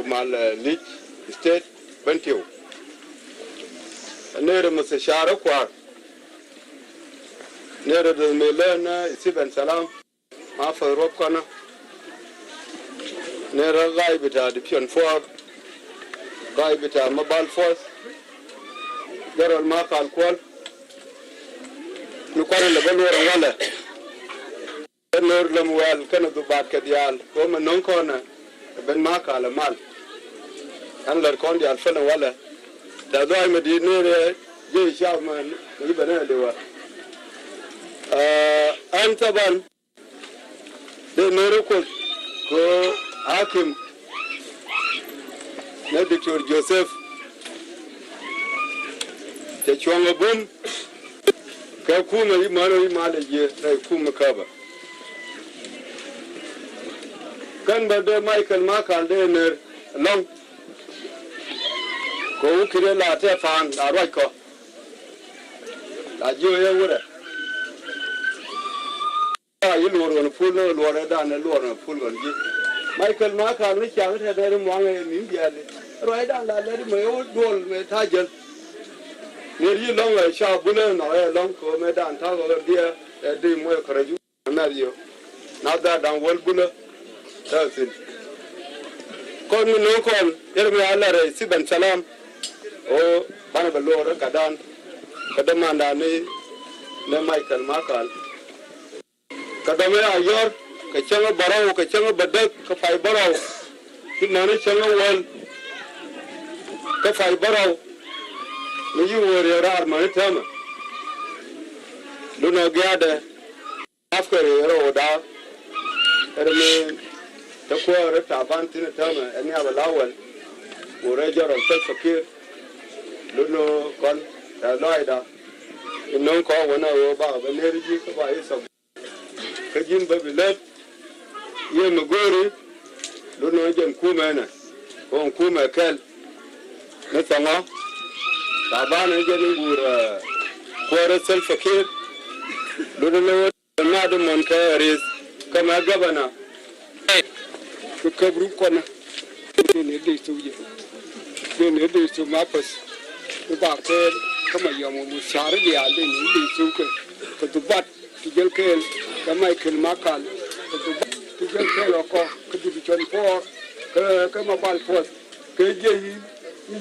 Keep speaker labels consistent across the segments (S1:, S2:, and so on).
S1: kumal lich state bantiu nere musashara kwar nere de melana isiben salam ma fa rob kana nere gai bita de pion for gai bita mobile force garol ma kal kwal nu kwar le balor wala nor lam wal kana du bat kadial ko man non kona ben ma kala mal an lar kon di alfana wala da do ay medine je shaman ni bana lewa an taban de nore ko hakim na Dr. Joseph te chonga bum ka kuma yi malaje rai kuma kaba kan ba de Michael Makal de ner long ko kire la te fan da roi ko la jo ye wura yi loro no pulo loro da na loro no pulo ji Michael Makal ni chang te de mo ngai mi biya le roi da la le me o dol me ta jel ne yi long la sha bulo no e long ko me dan ta go dia e de mo ko raju na rio na da dan wol bulo That's kon no kon yermi Allah re siban salam o bana baloro kadan kadamanda ni ne Michael Makal kadame ayor ka changa barau ka changa badak ka fai barau kinane changa wal ka fai barau ni wore rar ma tama luna gyada afkare ro da erme تقوى رتع بانتين تاما أني هذا الأول ورجع رمسك فكير لأنه كان لايدا إنهم كانوا ونا وبا بنيرجي كبا يسوع كجين ببلاد يمغوري لأنه جن كومنا هون كوما كل مثلا طبعا جن نقول كورة فكير لأنه نادم من كاريز كما جبنا كبروا كنا نيدي سوية نيدي سو ما بس وبعدين كما يوم مشاري على نيدي سوك كتبات تجل كيل كما يكل ماكال كتبات تجل كيل أكو كتبيشون فور كما بالفوس كيجي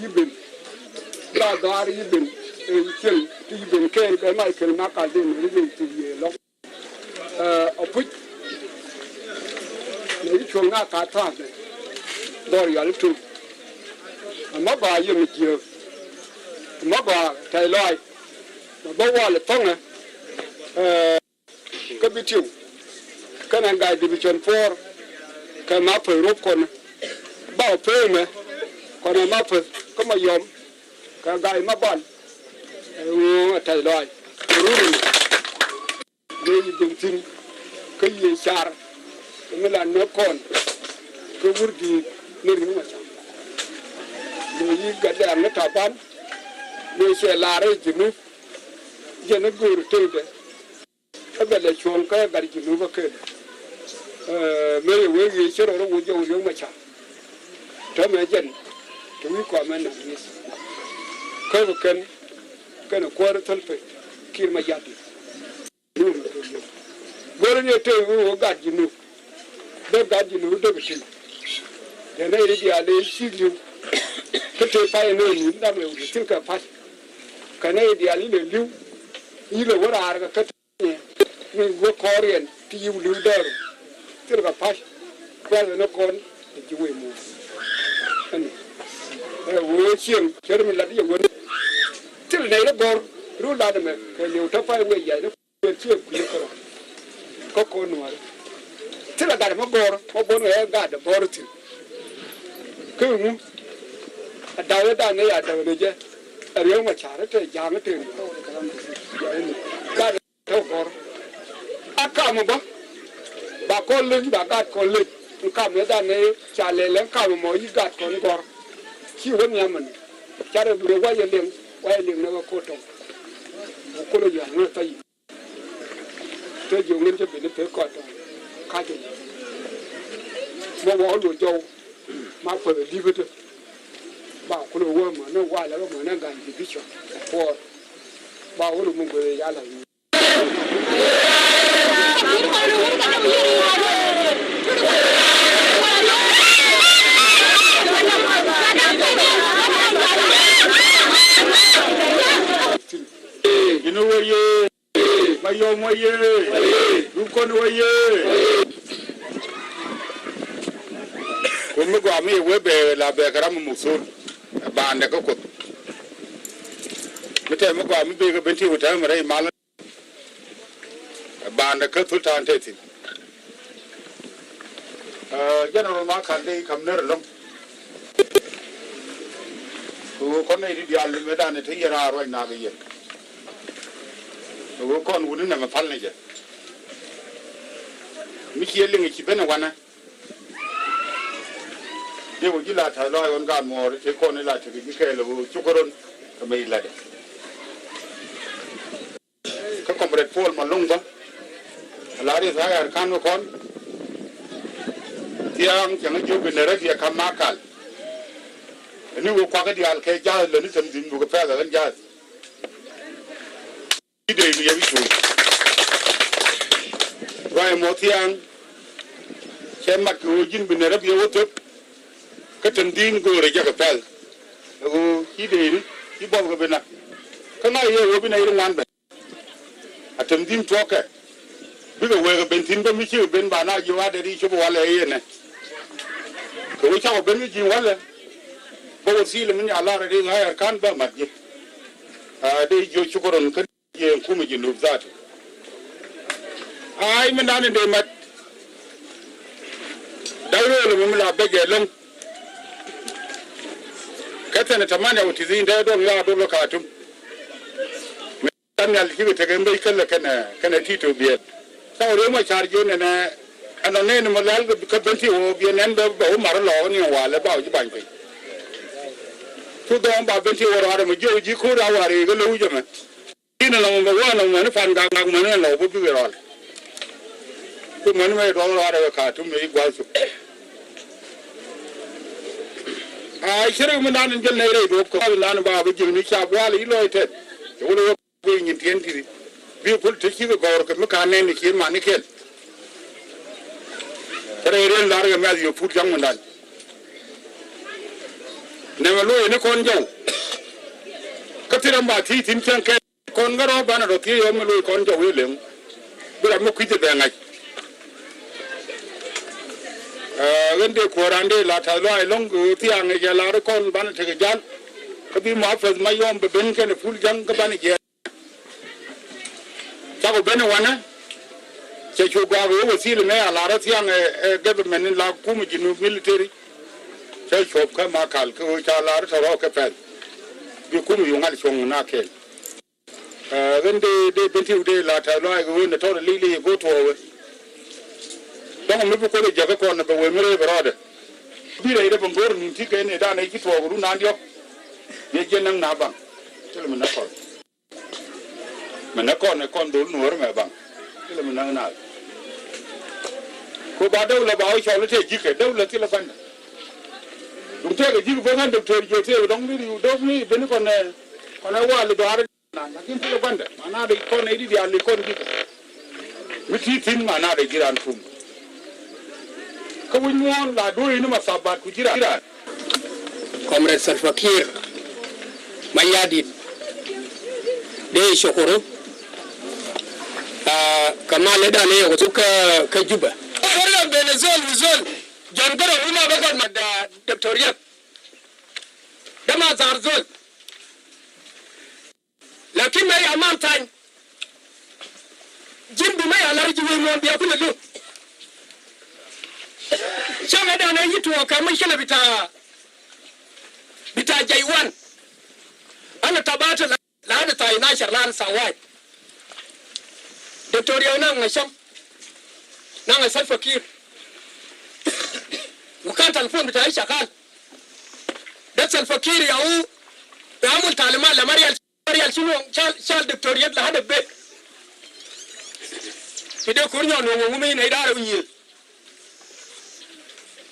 S1: يبين لا دار يبين يكل يبين كيل كما يكل ماكال نيدي سوية لو أبوي ni chunga ka ta do yal tu ma ba yim ji ma ba tai loi ba wa le tong ka bi tiu kana ga division 4 ka ma pe ro kon ba pe me kon ma pe ko ma yom ka ga ma ban tai loi ru ni dum tin ka yi char mila nekon ko wurdi neri mata do yi gadde am na taban do se laare jinu jena gor tebe abele chon ka gar jinu ba ke me we yi chero ro wo jo yo macha to me jen to wi ko men na ni ko ken ko ro tolpe kir ma jati gor ne te wo gad jinu de gadi no de bishi de na iri dia le shigu kete pa ene ni da me u tin ka pas kana iri dia le liu yi le wora ar ka kete ni wo korean ti yu liu der tin ka pas kwa no kon ti we mu ani wo chiem cher mi la di wo til nei le bor ru la de me ke liu ta pa we ya no che ku ko ko no tila gada ma bor e gada bor ti ku adawe da ne ya dawe je ariyo ma chara te jama te gada to bor aka mo ba ko le ba gad ko le ka me da ne chale le ka mo yi gad ko ngor ki won ya man chara du wa ye le na ko to ko lo ya na tai te jo ngin te be te ko to ka te mo wo lo jo ma ko di bete ba ko lo wo ma no wa la ma na ga di bicho ko ba wo lo mun go ya la you know what ye ma yo mo ye du ko no ye ko mi go mi we be la be kara mu musul ba ande ko mi te mi go mi be ko benti wuta mi rai mal ba ande ko sultan te tin general ma kan dei kam ner long ko ne di yalla me dane te yara ro na be ye wo kon wuni na mafal ne je mi ki yelle ngi ci bena wana de wo gila ta lo yon ga mo te ko ne la te gi kele wo chukoron ko me la de ko kombre pol ma longba la ri sa yar kan ko kon tiang jang ju be ne ra dia kamakal ni wo kwa ga di al ke ja le ni tam din bu ko fa ga ja ide ni yabi tu wa mo tiang chema ko jin bi ne rab yo to ka tan din go re ja ka pal o ide ni ti bo ga bena ka na ye wo bi na irin wan be atam din to ka bi ga we ga ben tin ba mi chi ben ba na ji wa de ri chu wala ye ne ko cha ko ben ji wala bo si le min ala re ga ya kan ba ma ji de jo chu ko ron ka ye kuma jinub zat ai min nan de mat dawro le min la bege long katana tamanya utizin da don ya do lokatum tan yal kibe te gembe kala kana tito biye sawre ma charge ne na anone ne malal ka benti o biye nan ba o mar lo ni wala ba ji ban pe tu don ba benti o ra mo joji ko ra ware ga lo jama ina la mo wana mo ne fan ga mo ne lo bu bi ro ku mo ne me do ro ara ka tu me gwa su ai shere mo nan jel ne re do ko nan ba bu jil ni cha wala ilo ite wala bu ni tienti bi pul te ki go ko me ka ne ni ki ma ni kel re re la ga ma yo fu jang mo nan ne ma lo ne kon jaw ka tira ma ti tin chan ke kon garo bana ro ti yo me lo kon jaw le bura mo kwite be ngai gande ko rande la ta lo ai long ti ang ge la ro kon bana te jan ka bi ma fa ma yom be ben ke ne ful jang ka bana ge ta ko ben wana che chu ga go wo si le me ala ro ti ang government la ku mu jinu military che chop ka ma kal ko cha la ro ro ka fa bi ku mu yungal chong na ke gande de benti de la ta lo ai go ne to li li go to donc mi ko le jaga ko na be we mere brother bi re de bangor ni ti ke ne da ne ki to ru na ndio ye je nang na bang tele me na ko ne kon do nuor me bang tele me nang na ko ba do la ba o cho le te ji ke do la ti la ban dum te ke ji ko ngan doctor jo te dong ni do ni be ni ko ne wa le do ar na kin ti la ban ma na de ko ne di ya le kon ji mi ti tin ma na de giran tum kawinyon la do ni masabat ku jira comrade Salfakir mayadi de shokoro kamale da ne ko ka juba wannan Venezuela jangara kuma bakon da doctorate da ma zarzol lakin mai amantan jimbu mai alarji wai mon biya kula lo shanga da na yi tuwa kamar shila bita jaiwan ana tabata la da tayi na sharlan sawai doctor yau nan ngasham nan Salfakir wukan telefon bita yi shakal da Salfakir yau da amul talima la marial shino shal doctor yad la hada be fide kurnya no ngumi na idara unyil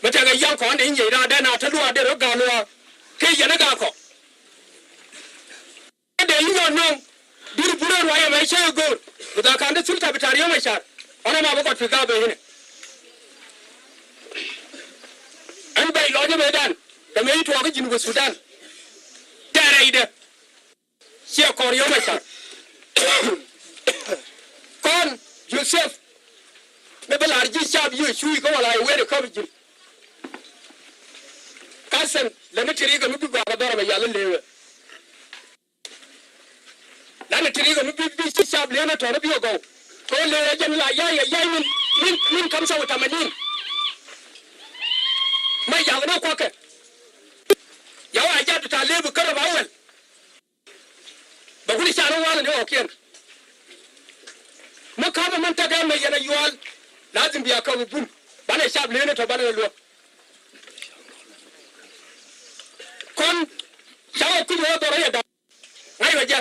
S2: mà thằng ấy giao có đến vậy ra đây nào thằng đua để nó gà lùa cái gì nó gà có cái đấy luôn nông đi bữa rồi em ấy chơi gol người ta khán giả xuất ra bị thari em ấy sát anh mà bắt phải gà về này anh bay lo cho Medan cái mấy thua cái gì của Sudan đây đây đây xe Korea em ấy sát con Joseph mấy bên là chỉ sao bây chui có là quên được không chứ Kasan lana tiriga nubi gwa dora ba yalan lewe lana tiriga nubi bi sab lena to na biyo go ko le jan la ya min kam sa wata manin mai ya na ko ke ya wa ja ta lebu kar ba wal ba kuli sharan wala ne okiyan makama man ta ga mai yana yuwal lazim biya ka bun bana sab lena to bana lo con cháu cứ nhớ tôi đấy ngay vậy chứ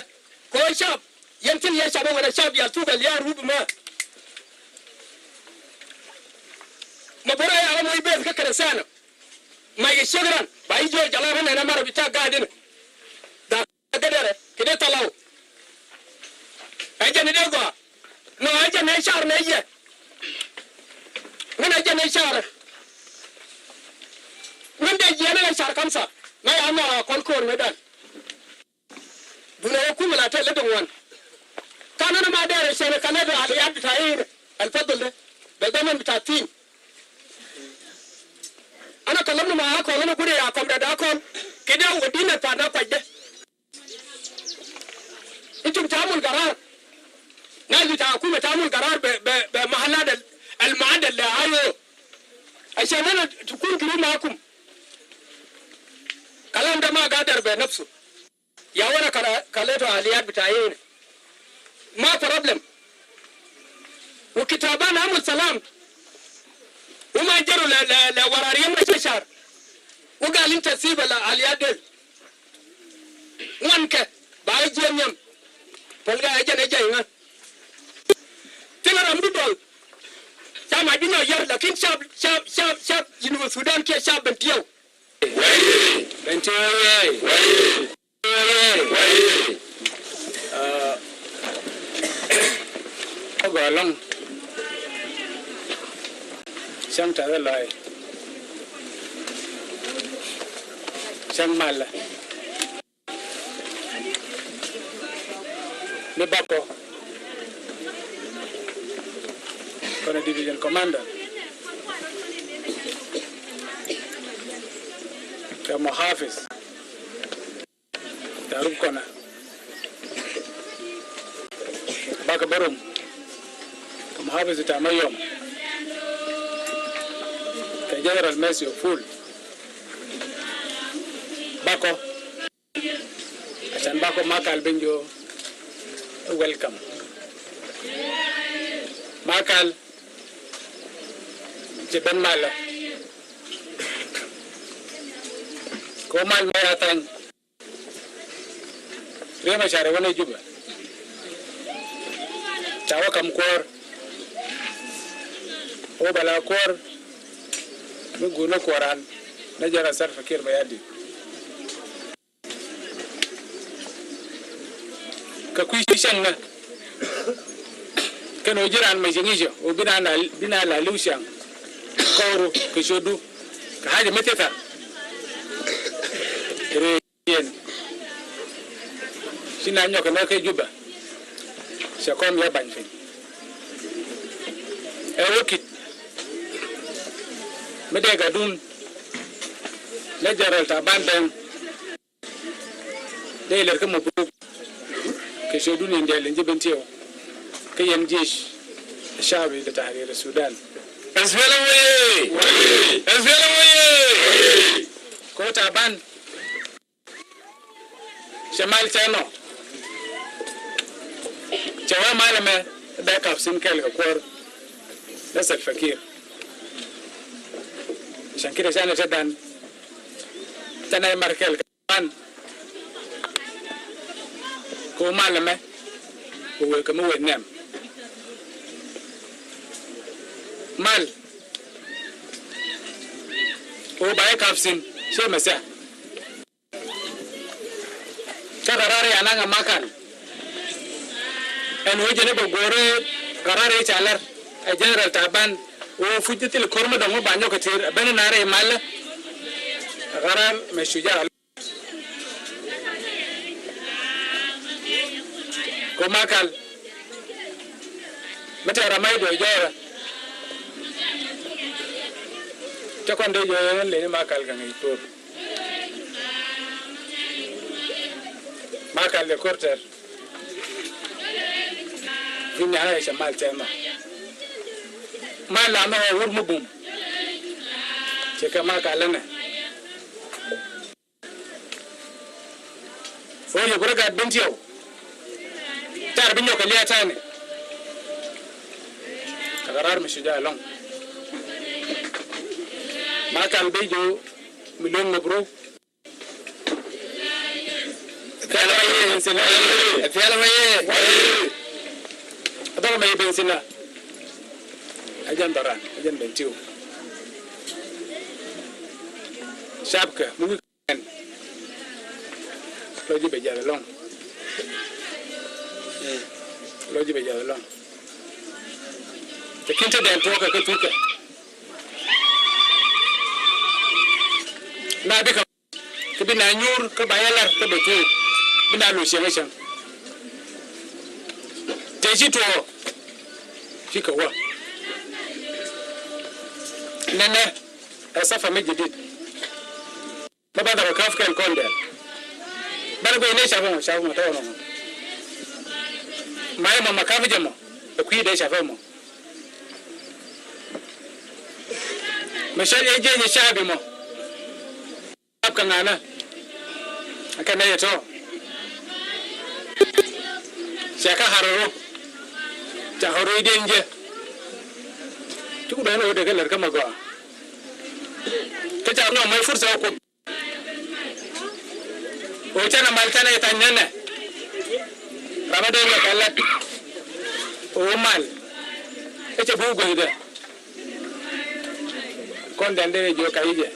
S2: coi sao yên chân yên sao bây giờ sao bây thu về lia rúp mà bữa nay anh mới biết cái này sao mày cái chuyện đó bây giờ chả làm này mà bị chắc gai đi đã cái đấy tao lâu anh chân này đâu nó anh chân này sao này gì nó chân này sao nó đây gì nó sao cảm sao ما أنا أقول كور ميدان بنا يكون لا تلدون كان أنا ما أدري شيء كان هذا على يد تاين الفضل ده بالضمان بتاعتين أنا كلامنا معاه كلامنا كوري يا كم ده كم كده ودينا تانا كده أنتم تعمل قرار ناس بتاعكم تعمل قرار بمحلات المعدل اللي هايو عشان أنا تكون قريب معكم كلام ده ما قادر بنفسه يا وانا كليته عليات بتاعين ما بروبلم وكتابان عمل سلام وما جروا لوراريهم مشاشر وقال انت سيب العليات دي وانك باي جيم بلغا اجن اجن تلا رمضو دول سامع دينا يار لكن شاب جنوب السودان كي شاب بنتيو
S3: Go along. Sang trả lời. Sang mal. Ne bako. Kona division commander. Kama Hafiz. Tarub kona. Baka barum. Kama Hafiz tamayom. General Messi full. Bako. Asan bako makal benjo. Welcome. Makal. Jeben mala. Komal mayatang. Rema share wane juba. Chawa kam kor. O bala kor. Muguna koran. Najara sar fakir bayadi. Ka kuishan na. Kan ojiran mai jingijo. O bina la lushan. Koro kishodu. Ka haje meteta. Yen sina nyoka na ke juba se kom ya banfe e wokit mede gadun le jaral ta bandem de ler ke mo bu ke shodu ni ndel njibentio ke yen jesh shabi de tahrir Sudan asfala waye ko ta ban Shamal Chano Chawa malama da kafsin kai ga kwar da salfakir shankira shana tadan tana markel kan ko malama ko we kama we nem mal وباي كافسين شيء مسا كقراري أنا ما كان إنه يجي بقولي قراري شالر الجنرال تابان وفجت الكرمة دمو بانيو كتير بين ناري مال قرار مشجع كما قال متى رماي دو جورا تكون دو جورا اللي ما قال كان يطور ما قال لكورتر في النهاية شمال تيما ما لعنه ور مبوم شكا ما قال لنا فوق يقول قاعد بنتيو تعرف إنه كلية تاني قرار مش جاي لهم ما كان بيجو مليون مبروك فعلا ما ينسنا فعلا ما هذا ما يبنسنا أجن دران أجن بنتيو شابك ممكن لو جي بيجي لهم لو جي بيجي لهم لكن تدين توكا كتوكا ما بك كبنا نور كبايلر كبتو بنا لوشيشن تيجي تو فيك هو نانا أسافة مجديد ما بعد ركاف كان كوندل بنا بيني شافهم تاونو ما يوم ما كافي جمو بكوي ده شافهم مشان يجي يشابه مو أبقى أنا أكن يتو شاكا هارو جاهرو يدينجه تقول أنا وده كلر كم أقوى تجارنا ما يفرس أوكو وجانا مالتنا يتعنينا رمضان يكلت ومال إيش بوجو ده كوندندي جو كايجه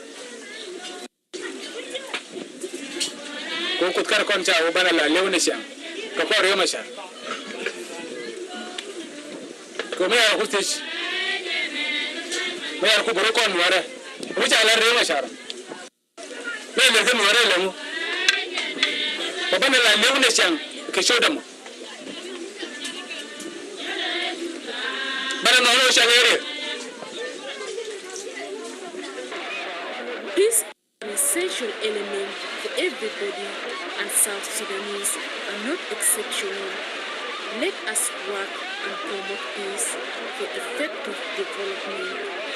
S3: كوكوت كار كونشا وبنا لا لونيشا كفور يوم شهر كم يا خوتش ما يركو بروكون ورا وجه على الريم شهر ما لازم ورا لهم وبنا لا لونيشا كشودم بنا نورو شهر
S4: Peace is an essential element for everybody, and South Sudanese are not exceptional. Let us work and promote peace for effective development.